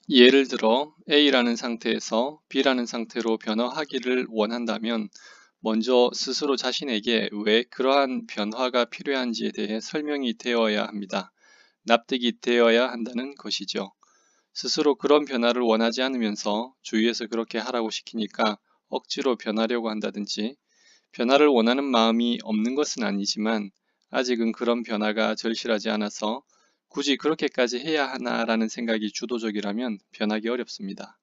예를 들어 A라는 상태에서 B라는 상태로 변화하기를 원한다면 먼저 스스로 자신에게 왜 그러한 변화가 필요한지에 대해 설명이 되어야 합니다. 납득이 되어야 한다는 것이죠. 스스로 그런 변화를 원하지 않으면서 주위에서 그렇게 하라고 시키니까 억지로 변하려고 한다든지 변화를 원하는 마음이 없는 것은 아니지만 아직은 그런 변화가 절실하지 않아서 굳이 그렇게까지 해야 하나라는 생각이 주도적이라면 변하기 어렵습니다.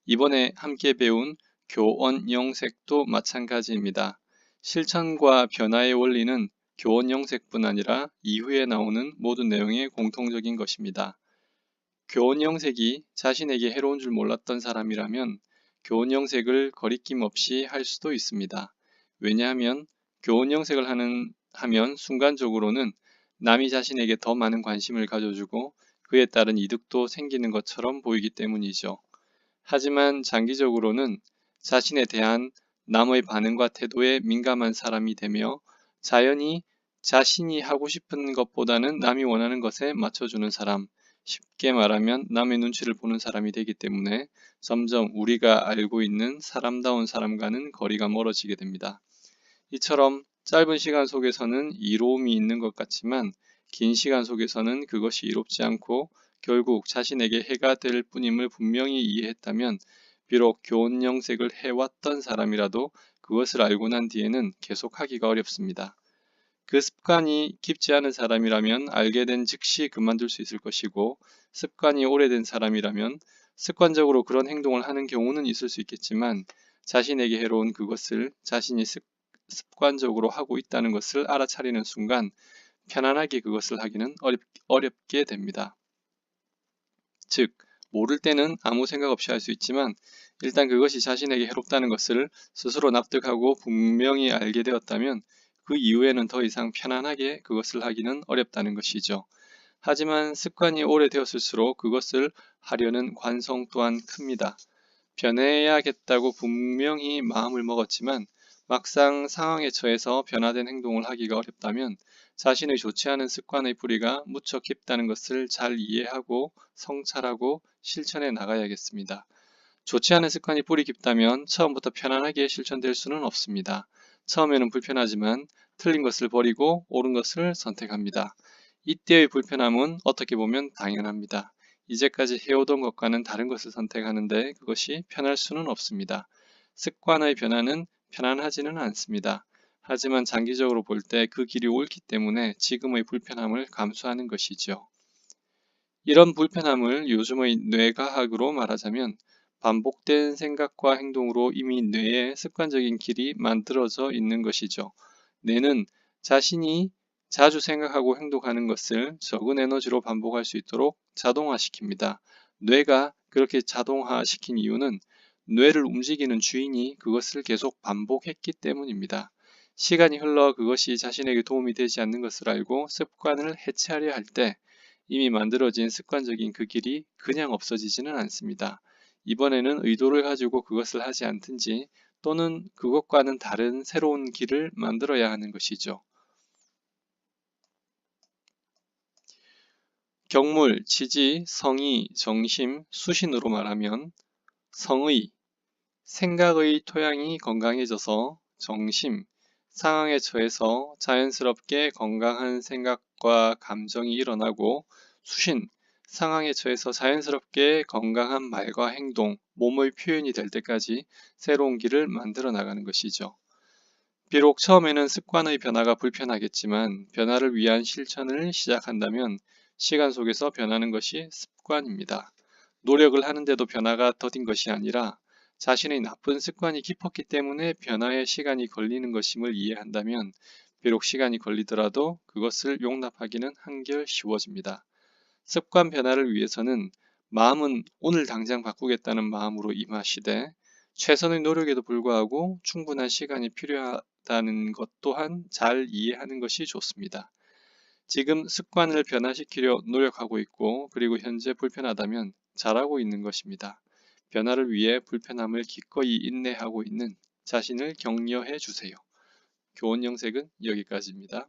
이번에 함께 배운 교원 영색도 마찬가지입니다. 실천과 변화의 원리는 교원 영색뿐 아니라 이후에 나오는 모든 내용의 공통적인 것입니다. 교원 영색이 자신에게 해로운 줄 몰랐던 사람이라면 교원 영색을 거리낌 없이 할 수도 있습니다. 왜냐하면 교원 영색을 하면 순간적으로는 남이 자신에게 더 많은 관심을 가져주고 그에 따른 이득도 생기는 것처럼 보이기 때문이죠. 하지만 장기적으로는 자신에 대한 남의 반응과 태도에 민감한 사람이 되며 자연히 자신이 하고 싶은 것보다는 남이 원하는 것에 맞춰주는 사람, 쉽게 말하면 남의 눈치를 보는 사람이 되기 때문에 점점 우리가 알고 있는 사람다운 사람과는 거리가 멀어지게 됩니다. 이처럼 짧은 시간 속에서는 이로움이 있는 것 같지만 긴 시간 속에서는 그것이 이롭지 않고 결국 자신에게 해가 될 뿐임을 분명히 이해했다면 비록 교원 영색을 해왔던 사람이라도 그것을 알고 난 뒤에는 계속하기가 어렵습니다. 그 습관이 깊지 않은 사람이라면 알게 된 즉시 그만둘 수 있을 것이고 습관이 오래된 사람이라면 습관적으로 그런 행동을 하는 경우는 있을 수 있겠지만 자신에게 해로운 그것을 자신이 습관적으로 하고 있다는 것을 알아차리는 순간 편안하게 그것을 하기는 어렵게 됩니다. 즉, 모를 때는 아무 생각 없이 할 수 있지만 일단 그것이 자신에게 해롭다는 것을 스스로 납득하고 분명히 알게 되었다면 그 이후에는 더 이상 편안하게 그것을 하기는 어렵다는 것이죠. 하지만 습관이 오래되었을수록 그것을 하려는 관성 또한 큽니다. 변해야겠다고 분명히 마음을 먹었지만 막상 상황에 처해서 변화된 행동을 하기가 어렵다면 자신의 좋지 않은 습관의 뿌리가 무척 깊다는 것을 잘 이해하고 성찰하고 실천해 나가야겠습니다. 좋지 않은 습관이 뿌리 깊다면 처음부터 편안하게 실천될 수는 없습니다. 처음에는 불편하지만 틀린 것을 버리고 옳은 것을 선택합니다. 이때의 불편함은 어떻게 보면 당연합니다. 이제까지 해오던 것과는 다른 것을 선택하는데 그것이 편할 수는 없습니다. 습관의 변화는 편안하지는 않습니다. 하지만 장기적으로 볼 때 그 길이 옳기 때문에 지금의 불편함을 감수하는 것이죠. 이런 불편함을 요즘의 뇌과학으로 말하자면 반복된 생각과 행동으로 이미 뇌에 습관적인 길이 만들어져 있는 것이죠. 뇌는 자신이 자주 생각하고 행동하는 것을 적은 에너지로 반복할 수 있도록 자동화시킵니다. 뇌가 그렇게 자동화시킨 이유는 뇌를 움직이는 주인이 그것을 계속 반복했기 때문입니다. 시간이 흘러 그것이 자신에게 도움이 되지 않는 것을 알고 습관을 해체하려 할 때 이미 만들어진 습관적인 그 길이 그냥 없어지지는 않습니다. 이번에는 의도를 가지고 그것을 하지 않든지 또는 그것과는 다른 새로운 길을 만들어야 하는 것이죠. 경물, 지지, 성의, 정심, 수신으로 말하면 성의, 생각의 토양이 건강해져서 정심, 상황에 처해서 자연스럽게 건강한 생각과 감정이 일어나고 수신, 상황에 처해서 자연스럽게 건강한 말과 행동, 몸의 표현이 될 때까지 새로운 길을 만들어 나가는 것이죠. 비록 처음에는 습관의 변화가 불편하겠지만 변화를 위한 실천을 시작한다면 시간 속에서 변하는 것이 습관입니다. 노력을 하는데도 변화가 더딘 것이 아니라 자신의 나쁜 습관이 깊었기 때문에 변화에 시간이 걸리는 것임을 이해한다면 비록 시간이 걸리더라도 그것을 용납하기는 한결 쉬워집니다. 습관 변화를 위해서는 마음은 오늘 당장 바꾸겠다는 마음으로 임하시되 최선의 노력에도 불구하고 충분한 시간이 필요하다는 것 또한 잘 이해하는 것이 좋습니다. 지금 습관을 변화시키려 노력하고 있고 그리고 현재 불편하다면 잘하고 있는 것입니다. 변화를 위해 불편함을 기꺼이 인내하고 있는 자신을 격려해 주세요. 교원 영색은 여기까지입니다.